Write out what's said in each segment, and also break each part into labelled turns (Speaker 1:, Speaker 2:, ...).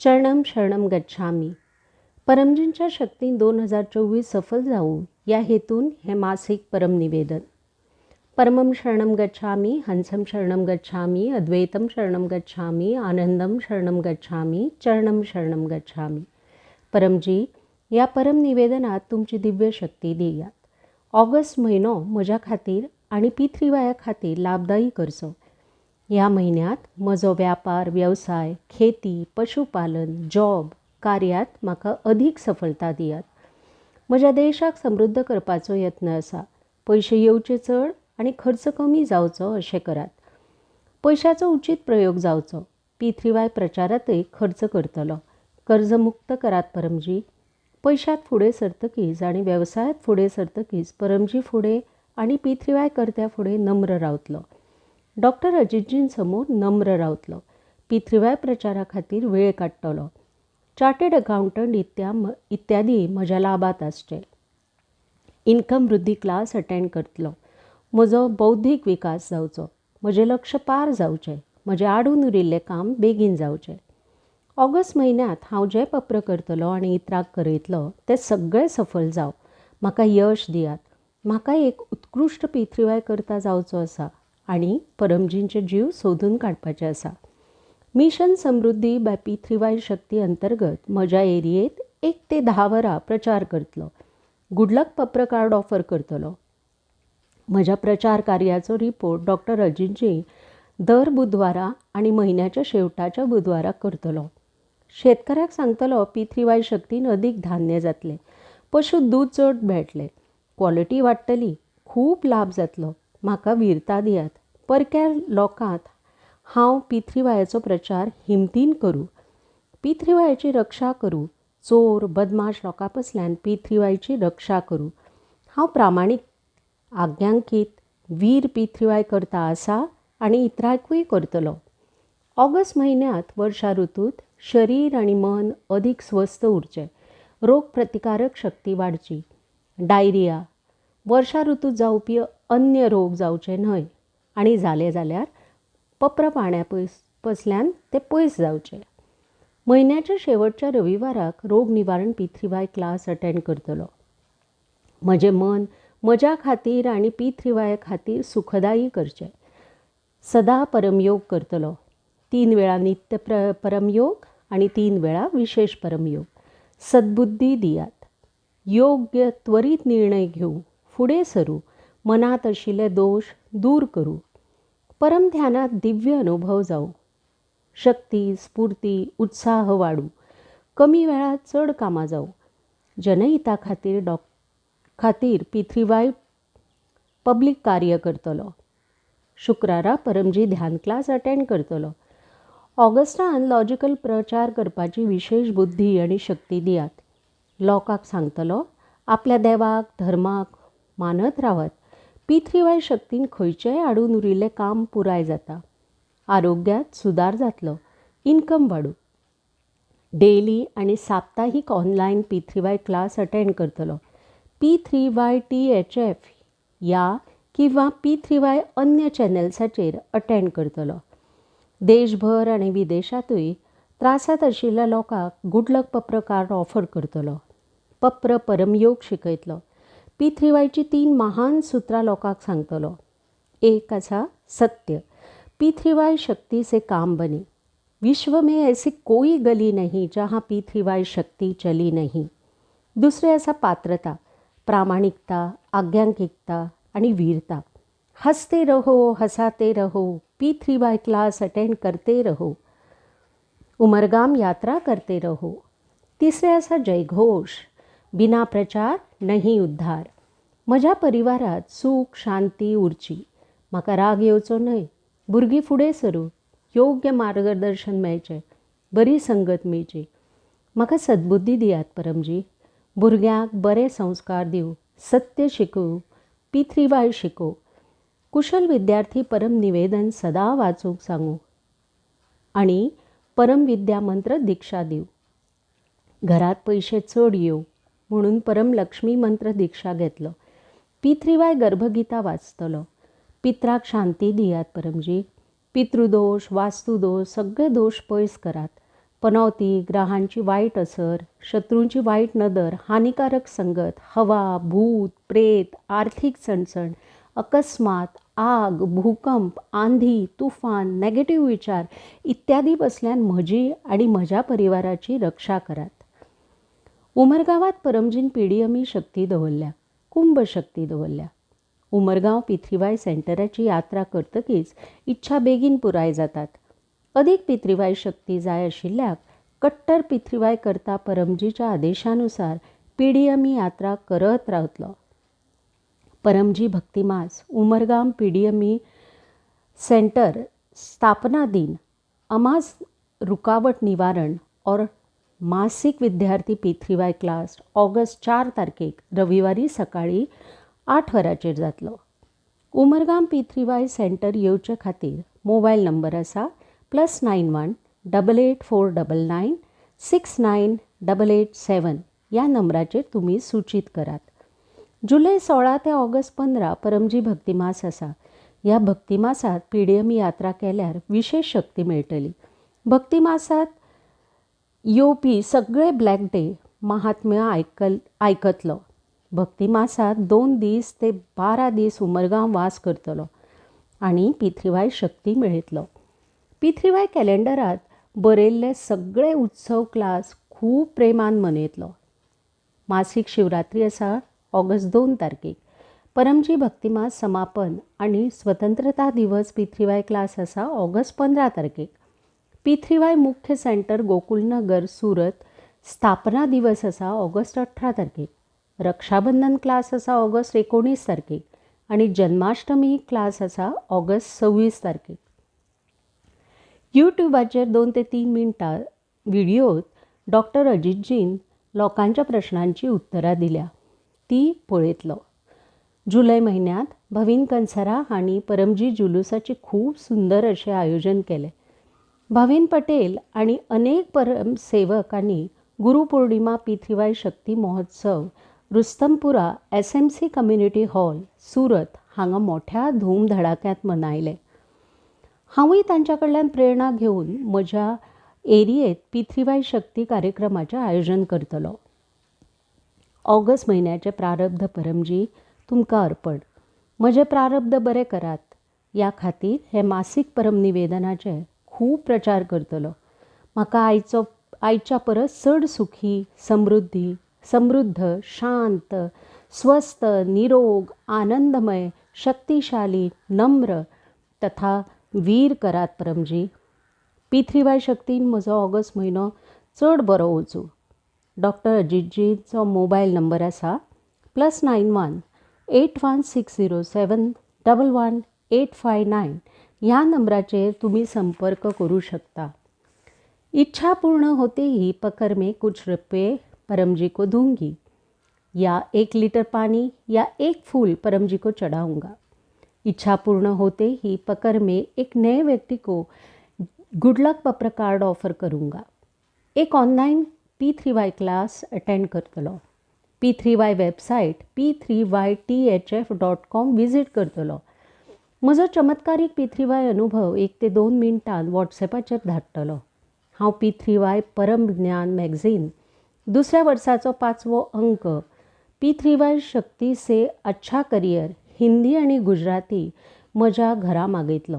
Speaker 1: चरणम शरणम गच्छामी. परमजींच्या शक्तीन 2024 सफल जाऊ या हेतून हे मासिक परमनिवेदन. परमम शरणम गच्छामी, हंसम शरणम गच्छामी, अद्वैतम शरणम गच्छामी, आनंदम शरणम गच्छामी, चरणम शरणम गच्छामी. परमजी, या परमनिवेदनात तुमची दिव्य शक्ती दियात. ऑगस्ट महिनो म्हज्या खातीर आनी पितृवाया खातीर लाभदायी करचो. ह्या महिन्यात म्हजो व्यापार, व्यवसाय, खेती, पशुपालन, जॉब कार्यात म्हाका अधिक सफलता दियात. म्हज्या देशाक समृद्ध करपाचो यत्न आसा. पयशे येवचे चड आनी खर्च कमी जावचो अशें करात. पयशाचो उचित प्रयोग जावचो. पितृवाय प्रचारांतय खर्च करतलो. कर्ज मुक्त करात परमजी. पयशात फुडें सरतकीच आनी वेवसायांत फुडें सरतकीच परमजी फुडें आनी पितृवाय कर्त्या फुडें नम्र रावतलो. डॉक्टर अजितजीं समोर नम्र रावतलो. पितृवाय प्रचारा खातीर वेळ काडटलो. चार्टर्ड अकावंटंट इत्यादी म्हज्या लाभात आसचे. इन्कम वृद्धी क्लास अटेंड करतलो. म्हजो बौद्धीक विकास जावचो. म्हजें लक्ष पार जावचें. म्हजें आडून उरिल्लें काम बेगीन जावचें. ऑगस्ट म्हयन्यांत हांव जें पप्र करतलो आनी इतराक करयतलो तें सगळें सफल जावं. म्हाका यश दियात. म्हाका एक उत्कृश्ट पितृवाय करता जावचो आसा आनी परमजींचे जीव सोदून काडपाचे आसा. मिशन समृद्धी बाय पितृवाय शक्ती अंतर्गत म्हज्या एरियेत 1 ते 10 वरां प्रचार करतलो. गुडलक पप्र कार्ड ऑफर करतलो. म्हज्या प्रचार कार्याचो रिपोर्ट डॉक्टर अजितजी दर बुधवारा आनी म्हयन्याच्या शेवटाच्या बुधवाराक करतलो. शेतकाऱ्याक सांगतलो पितृवाय शक्तीन अदीक धान्य जातलें. पशु दूद चड मेळटलें. क्वॉलिटी वाडटली. खूब लाभ जातलो. म्हाका वीरता दियात. परक्या लोकांत हांव पितृवायाचो प्रचार हिमतीन करूं. पितृवायाची रक्षा करूं. चोर बदमाश लोकां पसल्यान पितृवायची रक्षा करूं. हांव प्रामाणीक, आज्ञांकीत, वीर पितृवाय करता आसा आनी इतरांकूय करतलो. ऑगस्ट म्हयन्यांत वर्षा ऋतूंत शरीर आनी मन अदीक स्वस्थ उरचें. रोग प्रतिकारक शक्ती वाडची. डायरिया, वर्षा ऋतूंत जावपी अन्य रोग जावचे न्हय आनी जाले जाल्यार पप्र पाण्या पसल्यान ते पयस जावचे. म्हयन्याच्या शेवटच्या रविवाराक रोग निवारण पितृवाय क्लास अटेंड करतलो. म्हजें मन म्हज्या खातीर आनी पितृवाया खातीर सुखदायी करचें. सदां परमयोग करतलो. 3 वेळा नित्य परमयोग आनी 3 वेळा विशेष परमयोग. सद्बुद्धी दियात. योग्य त्वरीत निर्णय घेवं. फुडें सरूं. मनात आशिल्ले दोश दूर करूं. परम ध्यानात दिव्य अनुभव जावं. शक्ती, स्फूर्ती, उत्साह वाडूं. कमी वेळात चड कामां जावं. जनहिता खातीर पितृवाय पब्लीक कार्य करतलो. शुक्रारा परमजी ध्यान क्लास अटेंड करतलो. ऑगस्टान लॉजिकल प्रचार करपाची विशेष बुद्धी आनी शक्ती दियात. लोकांक सांगतलो आपल्या देवाक धर्माक मानत रावात. पितृवाय शक्तीन खंयचेंय आडून उरिल्लें काम पुराय जाता. आरोग्यात सुदार जातलो. इन्कम वाडूं. डेली आनी साप्ताहीक ऑनलायन पितृवाय क्लास अटेंड करतलो. P3YTHF या किंवा P3Y अन्य चॅनल्साचेर अटेंड करतलो. देशभर आनी विदेशांतूय त्रासांत आशिल्ल्या लोकांक गुडलक पप्र कार्ड ऑफर करतलो. पप्र परमयोग शिकयतलो. पितृवायची 3 महान सुत्रां लोकांक सांगतलो. एक आसा सत्य. पितृवाय शक्ति से काम बने. विश्व में ऐसी कोई गली नहीं जहाँ पितृवाय शक्ति चली नहीं. दुसरें आसा पात्रता. प्रामाणिकता, आज्ञांकिकता आनी वीरता. हंसते रहो, हंसाते रहो. पितृवाय क्लास अटेंड करते रहो. उमरगाम यात्रा करते रहो. तिसरें आसा जयघोष. बिना प्रचार नहीं उद्धार. म्हज्या परिवारात सूख शांती उरची. म्हाका राग येवचो न्हय. भुरगीं फुडें सरूं. योग्य मार्गदर्शन मेळचें. बरी संगत मेळची. म्हाका सद्बुद्धी दियात परमजी. भुरग्यांक बरे संस्कार दिवं. सत्य शिकोव. पितृवाय शिकोव. कुशल विद्यार्थी परम निवेदन सदां वाचूंक सांगू आनी परम विद्या मंत्र दिक्षा दिवं. घरात पयशे चड येवं म्हणून परम लक्ष्मी मंत्र दिक्षा घेतलो. पितृवाय गर्भगिता वाचतलो. पित्राक शांती दियात परमजी. पितृदोष, वास्तुदोष सगळे दोष पयस करात. पनौती, ग्रहांची वाईट असर, शत्रूंची वाईट नदर, हानिकारक संगत, हवा, भूत, प्रेत, आर्थिक चणचण, अकस्मात, आग, भूकंप, आंधी, तुफान, नेगेटिव्ह विचार इत्यादी बसल्यान म्हजी आणि म्हज्या परिवाराची रक्षा करात. उमरगांवात परमजीन पीडीएमी शक्ती दवरल्या, कुंभ शक्ती दवरल्या. उमरगांव पिथ्रीवाय सेंटराची यात्रा करतकीच इच्छा बेगीन पुराय जातात. अदीक पिथ्रीवाय शक्ती जाय आशिल्ल्याक कट्टर पिथ्रीवाय करता परमजीच्या आदेशानुसार पीडीएमी यात्रा करत रावतलो. परमजी भक्तिमास उमरगांव पीडीएमी सेंटर स्थापना दिन अमास रुकावट निवारण और मासिक विद्यार्थी पिथ्रीवाय क्लास ऑगस्ट 4 तारखेक रविवारी सकाळी 8 वरांचेर जातलो. उमरगांव पिथ्रीवाय सेंटर येवचे खातीर मोबायल नंबर आसा +91 8849 69887 ह्या नंबराचेर तुमी सूचित करात. जुलय 16 ते ऑगस्ट 15 परमजी भक्तिमास आसा. ह्या भक्तिमासात पीडीएमी यात्रा केल्यार विशेष शक्ती मेळटली. भक्तिमासात येवपी सगळे ब्लॅक डे महात्म्य आयकतलो. भक्तिमासात 2 दीस ते 12 दीस उमरगांव वास करतलो आनी पिथ्रीवाय शक्ती मेळयतलो. पिथ्रीवाय कॅलेंडरात बरयल्ले सगळे उत्सव क्लास खूब प्रेमान मनयतलो. मासीक शिवरात्री आसा ऑगस्ट 2 तारखेक. परमजी भक्तिमास समापन आनी स्वतंत्रता दिवस पिथ्रीवाय क्लास आसा ऑगस्ट 15 तारखेक. पिथ्रीवाय मुख्य सेंटर गोकुलनगर सुरत स्थापना दिवस आसा ऑगस्ट 18 तारखेक. रक्षाबंधन क्लास आसा ऑगस्ट 19 तारखेक आनी जन्माष्टमी क्लास आसा ऑगस्ट 26 तारखेक. यूट्यूबाचेर 2 ते 3 मिनटां व्हिडिओत डॉक्टर अजितजीन लोकांच्या प्रश्नांची उत्तरां दिल्या. ती पळयतलो. जुलय म्हयन्यांत भवीन कंसारा हांणी परमजी जुलूसाचे खूब सुंदर अशें आयोजन केलें. भावीन पटेल आनी अनेक परम सेवकांनी गुरुपौर्णिमा पिथ्रीवाय शक्ती महोत्सव रुस्तमपुरा SMC कम्युनिटी हॉल सुरत हांगा मोठ्या धूमधडाक्यांत मनायले. हांवूय तांच्या कडल्यान प्रेरणा घेवन म्हज्या एरियेत पिथ्रीवाय शक्ती कार्यक्रमाचें आयोजन करतलो. ऑगस्ट म्हयन्याचे प्रारब्ध परमजी तुमकां अर्पण. म्हजे प्रारब्ध बरें करात ह्या खातीर हे मासीक परम निवेदनाचे खूब प्रचार करतलो. म्हाका आयच्या परस चड सुखी, समृद्ध, शांत, स्वस्थ, निरोग, आनंदमय, शक्तिशाली, नम्र तथा वीर करात परमजी. पिथ्रीवाय शक्तीन म्हजो ऑगस्ट म्हयनो चड बरो वचूं. डॉक्टर अजितजीचो मोबायल नंबर आसा +91 81607 11859 ह्या नंबराचेर तुमी संपर्क करूं शकता. इच्छा पूर्ण होते ही पकड़ में कुछ रुपये परमजी को दूंगी या 1 लीटर पानी या 1 फूल परमजी को चढ़ाऊंगा. इच्छा पूर्ण होते ही पकड़ में एक नए व्यक्ति को गुड लक पत्र कार्ड ऑफर करूंगा. एक ऑनलाइन P3Y क्लास अटेंड करतलो. P3Y वेबसाइट p3ythf.com विजिट करतलो. म्हजो चमत्कारीक P3Y अनुभव 1 ते 2 मिनटांत वॉट्सॅपाचेर धाडटलो. हांव P3Y परम ज्ञान मॅगझीन 2ऱ्या वर्साचो 5वो अंक P3Y शक्ती से अच्छा करियर हिंदी आणि गुजराती म्हज्या घरा मागयतलो.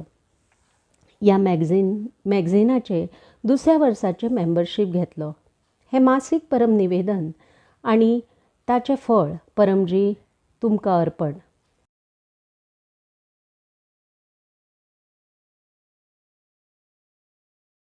Speaker 1: ह्या मॅगझिनाचे 2ऱ्या वर्साचे मेंबरशीप घेतलो. हे मासीक परम निवेदन आणि ताचे फळ परमजी तुमकां अर्पण.